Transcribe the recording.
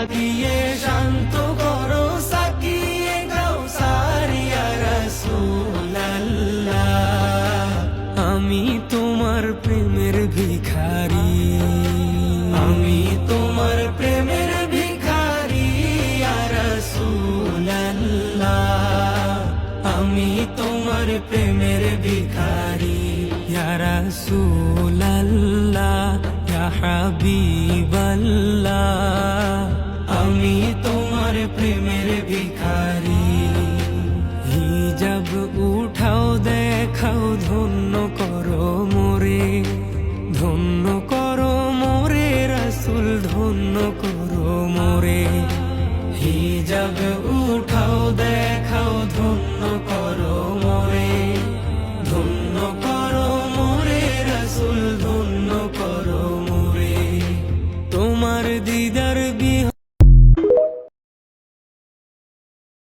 জাগিয়ে শান্ত করো সাকিয়ে কাউসার ইয়া রাসূলুল্লাহ। আমি তোমার প্রেমের ভিখারি, আমি তোমার প্রেমের ভিখারি ইয়া রাসূলুল্লাহ। আমি তোমার প্রেমের ভিখারি ইয়া রাসূলুল্লাহ, ইয়া হাবিবাল্লাহ। আমি তোমার প্রেমের ভিখারি। হিজাব উঠাও দেখাও ধন্য করো মোরে, ধন্য করো মোরে রাসূল, ধন্য করো মোরে। হিজাব